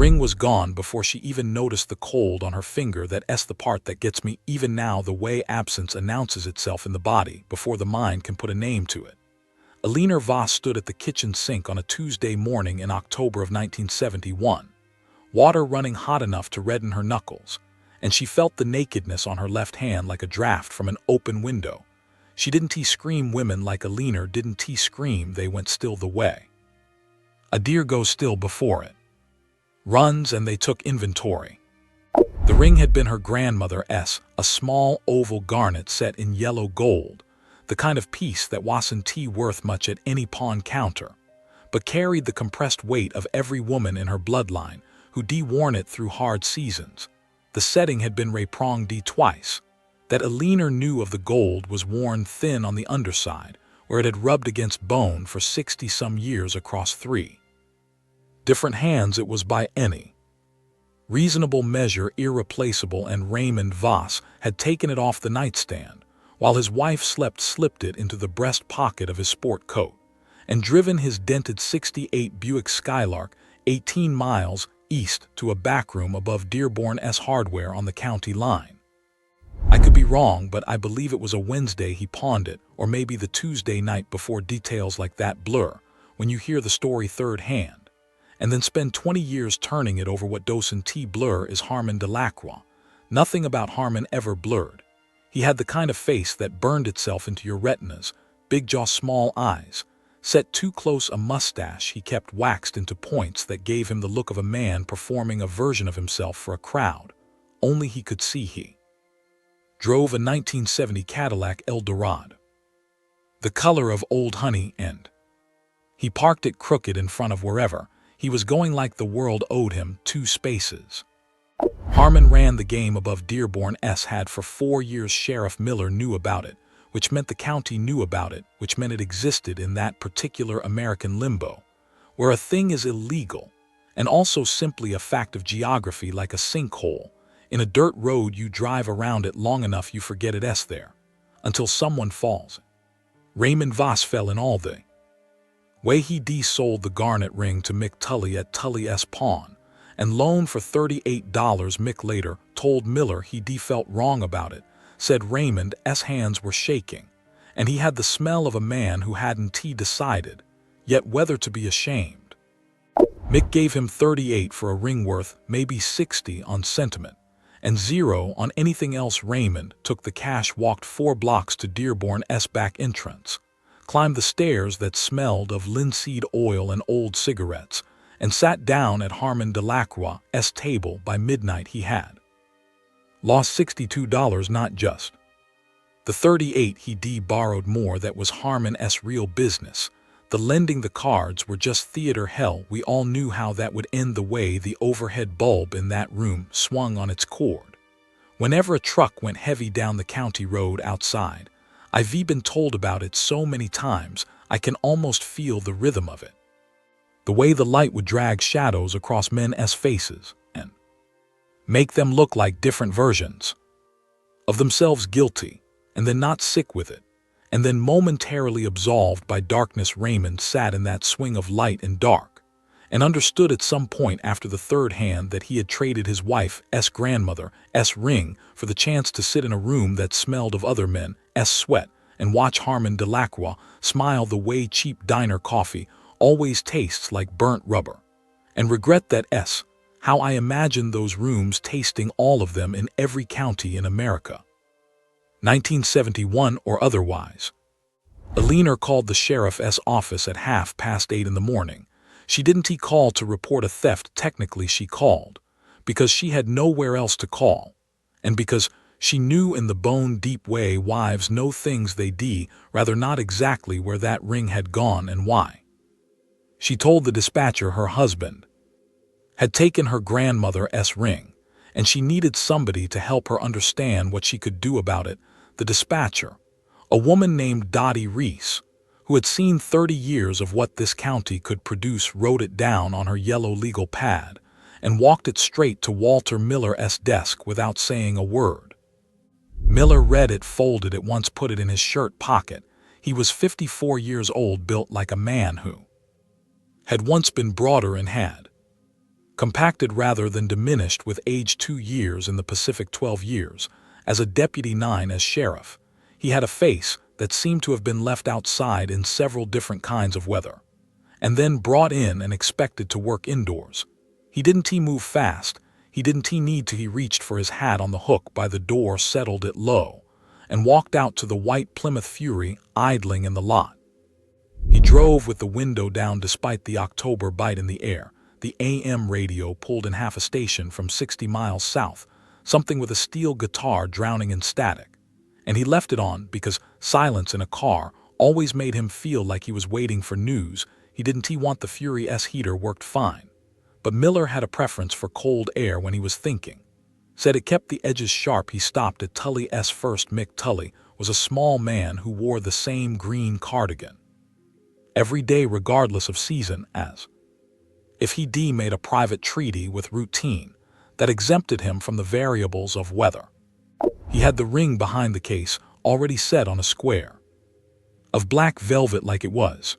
ring was gone before she even noticed the cold on her finger. That's the part that gets me even now, the way absence announces itself in the body before the mind can put a name to it. Alina Voss stood at the kitchen sink on a Tuesday morning in October of 1971, water running hot enough to redden her knuckles, and she felt the nakedness on her left hand like a draft from an open window. She didn't scream. Women like Alina didn't scream, they went still the way a deer goes still before it runs, and they took inventory. The ring had been her grandmother's, a small oval garnet set in yellow gold, the kind of piece that wasn't worth much at any pawn counter, but carried the compressed weight of every woman in her bloodline who'd worn it through hard seasons. The setting had been repronged twice. That Alina knew of the gold was worn thin on the underside, where it had rubbed against bone for 60-some years across 3 different hands. It was by any reasonable measure irreplaceable, and Raymond Voss had taken it off the nightstand, while his wife slipped it into the breast pocket of his sport coat, and driven his dented '68 Buick Skylark 18 miles east to a backroom above Dearborn's Hardware on the county line. I could be wrong, but I believe it was a Wednesday he pawned it, or maybe the Tuesday night before. Details like that blur when you hear the story third hand, and then spend 20 years turning it over. What doesn't blur is Harmon Delacroix. Nothing about Harmon ever blurred. He had the kind of face that burned itself into your retinas, big jaw, small eyes, set too close, a mustache he kept waxed into points that gave him the look of a man performing a version of himself for a crowd only he could see. He drove a 1970 Cadillac Eldorado, the color of old honey, and he parked it crooked in front of wherever he was going, like the world owed him 2 spaces. Harmon ran the game above Dearborn's had for 4 years. Sheriff Miller knew about it, which meant the county knew about it, which meant it existed in that particular American limbo, where a thing is illegal and also simply a fact of geography, like a sinkhole in a dirt road. You drive around it long enough, you forget it's there until someone falls. Raymond Voss fell in all the way. He sold the garnet ring to Mick Tully at Tully's Pawn and loan for $38. Mick later told Miller he felt wrong about it, said Raymond's hands were shaking, and he had the smell of a man who hadn't decided yet whether to be ashamed. Mick gave him $38 for a ring worth maybe $60 on sentiment, and $0 on anything else. Raymond took the cash, walked 4 blocks to Dearborn's back entrance, climbed the stairs that smelled of linseed oil and old cigarettes, and sat down at Harmon Delacroix's table. By midnight he had lost $62, not just the $38 he borrowed more. That was Harmon's real business. The lending, the cards were just theater. Hell, we all knew how that would end, the way the overhead bulb in that room swung on its cord whenever a truck went heavy down the county road outside. I've been told about it so many times I can almost feel the rhythm of it. The way the light would drag shadows across men's faces and make them look like different versions of themselves, guilty and then not sick with it, and then momentarily absolved by darkness. Raymond sat in that swing of light and dark, and understood at some point after the third hand that he had traded his wife's grandmother's ring for the chance to sit in a room that smelled of other men's sweat and watch Harmon Delacroix smile the way cheap diner coffee always tastes like burnt rubber, and regret that how I imagine those rooms tasting, all of them in every county in America. 1971 or otherwise. Alina called the sheriff's office at 8:30 in the morning. She didn't call to report a theft. Technically she called because she had nowhere else to call, and because she knew in the bone-deep way wives know things they rather not exactly where that ring had gone and why. She told the dispatcher her husband had taken her grandmother's ring, and she needed somebody to help her understand what she could do about it. The dispatcher, a woman named Dottie Reese, who had seen 30 years of what this county could produce, wrote it down on her yellow legal pad and walked it straight to Walter Miller's desk without saying a word. Miller read it, folded it once, put it in his shirt pocket. He was 54 years old, built like a man who had once been broader and had compacted rather than diminished with age 2 years in the Pacific 12 years, as a deputy 9 as sheriff. He had a face that seemed to have been left outside in several different kinds of weather, and then brought in and expected to work indoors. He didn't move fast, he didn't need to. He reached for his hat on the hook by the door, settled it low, and walked out to the white Plymouth Fury idling in the lot. He drove with the window down despite the October bite in the air. The AM radio pulled in half a station from 60 miles south, something with a steel guitar drowning in static. And he left it on because silence in a car always made him feel like he was waiting for news. He didn't want the Fury S heater worked fine. But Miller had a preference for cold air when he was thinking. Said it kept the edges sharp. He stopped at Tully S. First. Mick Tully was a small man who wore the same green cardigan every day regardless of season, as if he made a private treaty with routine that exempted him from the variables of weather. He had the ring behind the case already set on a square of black velvet like it was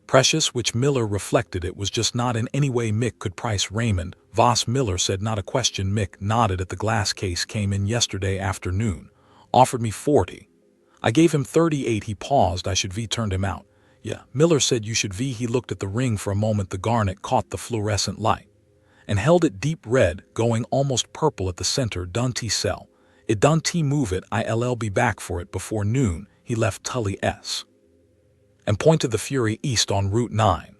precious, which Miller reflected it was just not in any way Mick could price Raymond. Voss. Miller said, not a question. Mick nodded at the glass case. Came in yesterday afternoon. Offered me 40. I gave him 38. He paused. I should turned him out. Yeah, Miller said you should. He looked at the ring for a moment. The garnet caught the fluorescent light and held it deep red, going almost purple at the center. Don't sell it. Don't move it. I'll be back for it before noon. He left Tully S. and pointed the Fury east on Route 9.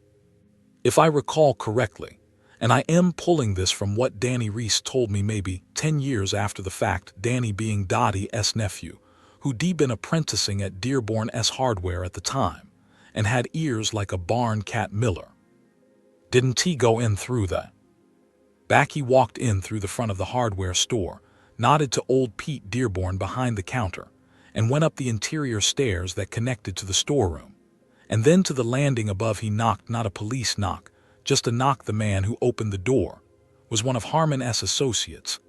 If I recall correctly, and I am pulling this from what Danny Reese told me maybe 10 years after the fact, Danny being Dottie S. nephew, who'd been apprenticing at Dearborn S. Hardware at the time, and had ears like a barn cat. Miller didn't go in through the back. He walked in through the front of the hardware store, nodded to old Pete Dearborn behind the counter, and went up the interior stairs that connected to the storeroom, and then to the landing above. He knocked, not a police knock, just a knock. The man who opened the door was one of Harmon S. associates,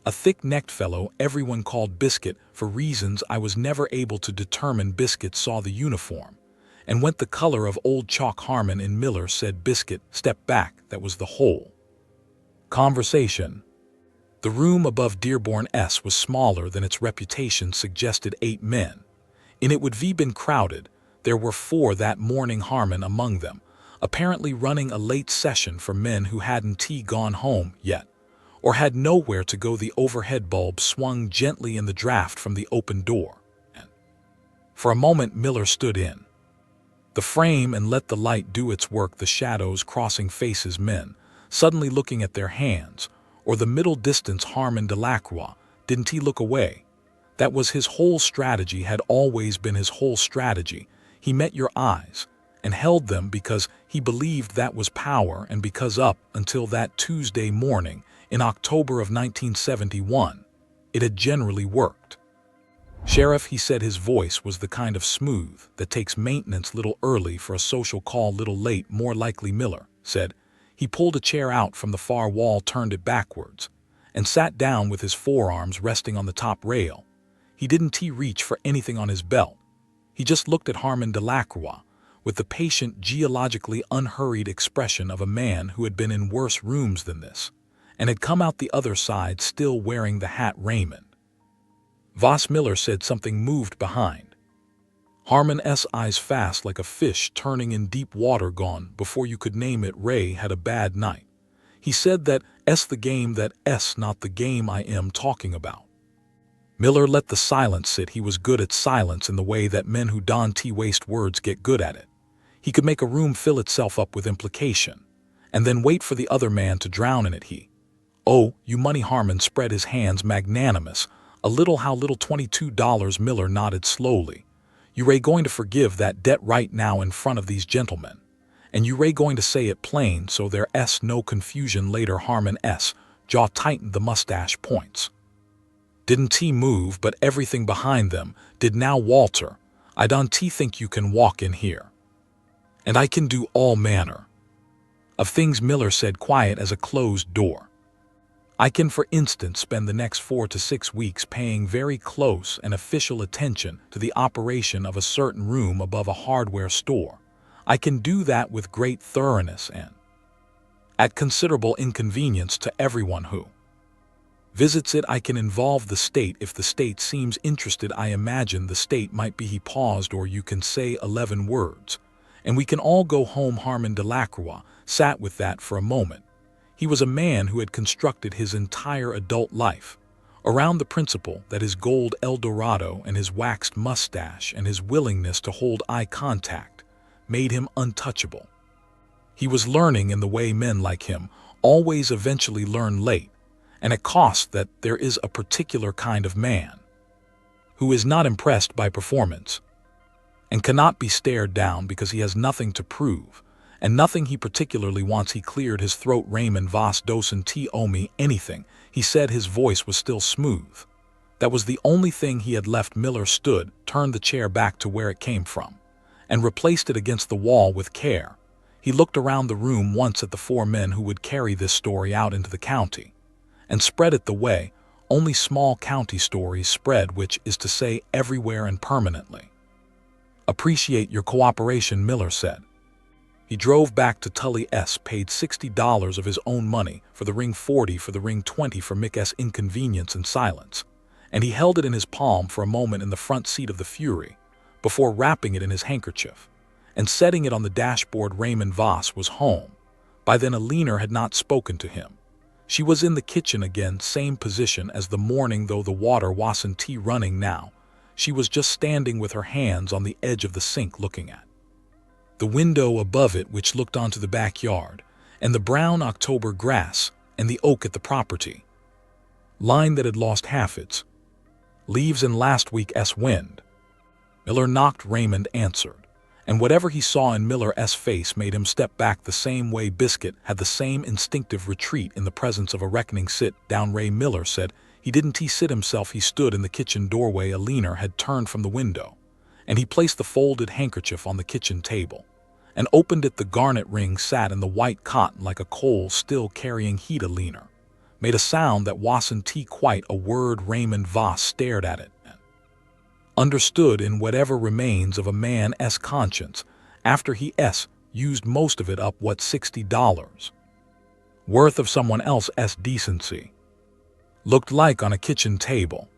a thick-necked fellow everyone called Biscuit. For reasons I was never able to determine, Biscuit saw the uniform and went the color of old chalk. Harmon and Miller said, Biscuit, step back. That was the whole conversation. The room above Dearborn S. was smaller than its reputation suggested. 8 men in it would been crowded. There were 4 that morning, Harmon among them, apparently running a late session for men who hadn't gone home yet, or had nowhere to go. The overhead bulb swung gently in the draft from the open door, and for a moment Miller stood in the frame and let the light do its work. The shadows crossing faces, men suddenly looking at their hands, or the middle distance. Harmon Delacroix, didn't he look away? That was his whole strategy, had always been his whole strategy. He met your eyes and held them because he believed that was power, and because up until that Tuesday morning in October of 1971, it had generally worked. Sheriff, he said, his voice was the kind of smooth that takes maintenance. Little early for a social call, little late, more likely. Miller said. He pulled a chair out from the far wall, turned it backwards, and sat down with his forearms resting on the top rail. He didn't reach for anything on his belt. He just looked at Harmon Delacroix with the patient, geologically unhurried expression of a man who had been in worse rooms than this, and had come out the other side still wearing the hat. Raymond. Voss. Miller said something moved behind Harmon's eyes, fast like a fish turning in deep water. Gone before you could name it. Ray had a bad night. He said that the game, that not the game I am talking about. Miller let the silence sit. He was good at silence in the way that men who don't waste words get good at it. He could make a room fill itself up with implication, and then wait for the other man to drown in it. Oh, you money. Harmon spread his hands, magnanimous. A little, how little? $22. Miller nodded slowly. You ray going to forgive that debt right now in front of these gentlemen, and you ray going to say it plain so there's no confusion later. Harmon's jaw tightened, the mustache points didn't move, but everything behind them did now. Walter, I don't think you can walk in here, and I can do all manner of things. Miller said, quiet as a closed door. I can, for instance, spend the next 4 to 6 weeks paying very close and official attention to the operation of a certain room above a hardware store. I can do that with great thoroughness and at considerable inconvenience to everyone who visits it. I can involve the state if the state seems interested. I imagine the state might be. He paused. Or you can say 11 words, and we can all go home. Harmon Delacroix sat with that for a moment. He was a man who had constructed his entire adult life around the principle that his gold Eldorado and his waxed mustache and his willingness to hold eye contact made him untouchable. He was learning in the way men like him always eventually learn late, and it costs. That there is a particular kind of man who is not impressed by performance and cannot be stared down because he has nothing to prove and nothing he particularly wants. He cleared his throat. Raymond Voss doesn't owe me anything, he said. His voice was still smooth. That was the only thing he had left. Miller stood, turned the chair back to where it came from, and replaced it against the wall with care. He looked around the room once at the 4 men who would carry this story out into the county and spread it the way only small county stories spread, which is to say everywhere and permanently. Appreciate your cooperation, Miller said. He drove back to Tully S., paid $60 of his own money for the ring, 40 for the ring, 20 for Mick S. inconvenience and silence, and he held it in his palm for a moment in the front seat of the Fury before wrapping it in his handkerchief and setting it on the dashboard. Raymond Voss was home. By then Alina had not spoken to him. She was in the kitchen again, same position as the morning, though the water wasn't running now. She was just standing with her hands on the edge of the sink looking at the window above it, which looked onto the backyard and the brown October grass and the oak at the property line that had lost half its leaves in last week's wind. Miller knocked. Raymond answered, and whatever he saw in Miller's face made him step back the same way Biscuit had the same instinctive retreat in the presence of a reckoning. Sit down, Ray, Miller said. He didn't sit himself. He stood in the kitchen doorway. Alina had turned from the window, and he placed the folded handkerchief on the kitchen table and opened it. The garnet ring sat in the white cotton like a coal still carrying heat. Alina made a sound that wasn't quite a word. Raymond Voss stared at it and understood in whatever remains of a man's conscience after he's used most of it up what $60 worth of someone else's decency looked like on a kitchen table.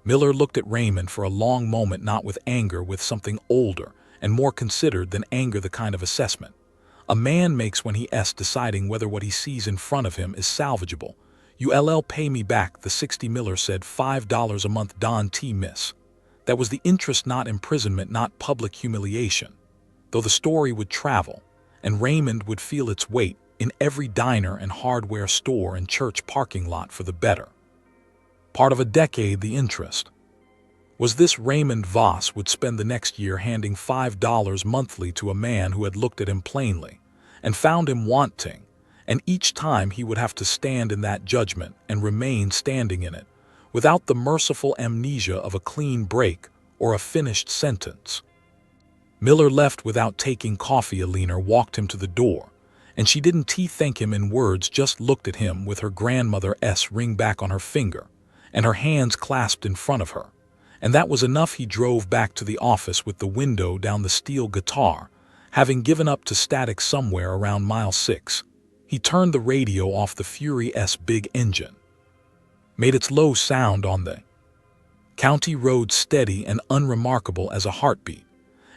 Miller looked at Raymond for a long moment, not with anger, with something older and more considered than anger, the kind of assessment a man makes when he's deciding whether what he sees in front of him is salvageable. You'll pay me back the 60, Miller said. $5 a month, Don T. Miss. That was the interest, not imprisonment, not public humiliation. Though the story would travel, and Raymond would feel its weight in every diner and hardware store and church parking lot for the better part of a decade. The interest was this: Raymond Voss would spend the next year handing $5 monthly to a man who had looked at him plainly and found him wanting, and each time he would have to stand in that judgment and remain standing in it without the merciful amnesia of a clean break or a finished sentence. Miller left without taking coffee. Alina walked him to the door, and she didn't thank him in words, just looked at him with her grandmother's ring back on her finger and her hands clasped in front of her. And that was enough. He drove back to the office with the window down, the steel guitar having given up to static somewhere around mile 6. He turned the radio off. The Fury's big engine made its low sound on the county road, steady and unremarkable as a heartbeat,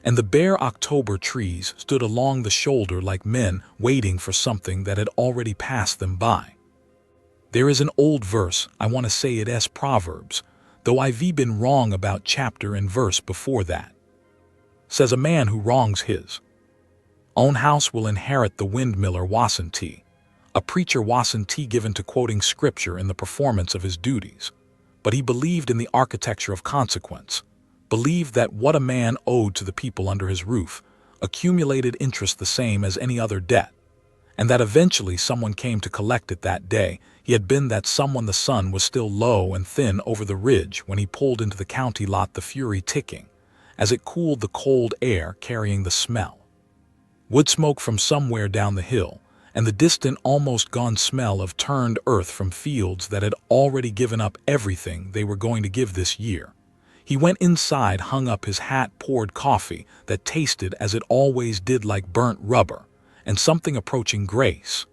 and the bare October trees stood along the shoulder like men waiting for something that had already passed them by. There is an old verse, I want to say it's Proverbs, though I've been wrong about chapter and verse before that. Says a man who wrongs his own house will inherit the wind. Miller wasn't a preacher, wasn't given to quoting scripture in the performance of his duties, but he believed in the architecture of consequence, believed that what a man owed to the people under his roof accumulated interest the same as any other debt, and that eventually someone came to collect it. That day he had been that someone. The sun was still low and thin over the ridge when he pulled into the county lot, the Fury ticking as it cooled the cold air, carrying the smell wood smoke from somewhere down the hill and the distant, almost gone smell of turned earth from fields that had already given up everything they were going to give this year. He went inside, hung up his hat, poured coffee that tasted as it always did like burnt rubber and something approaching grace.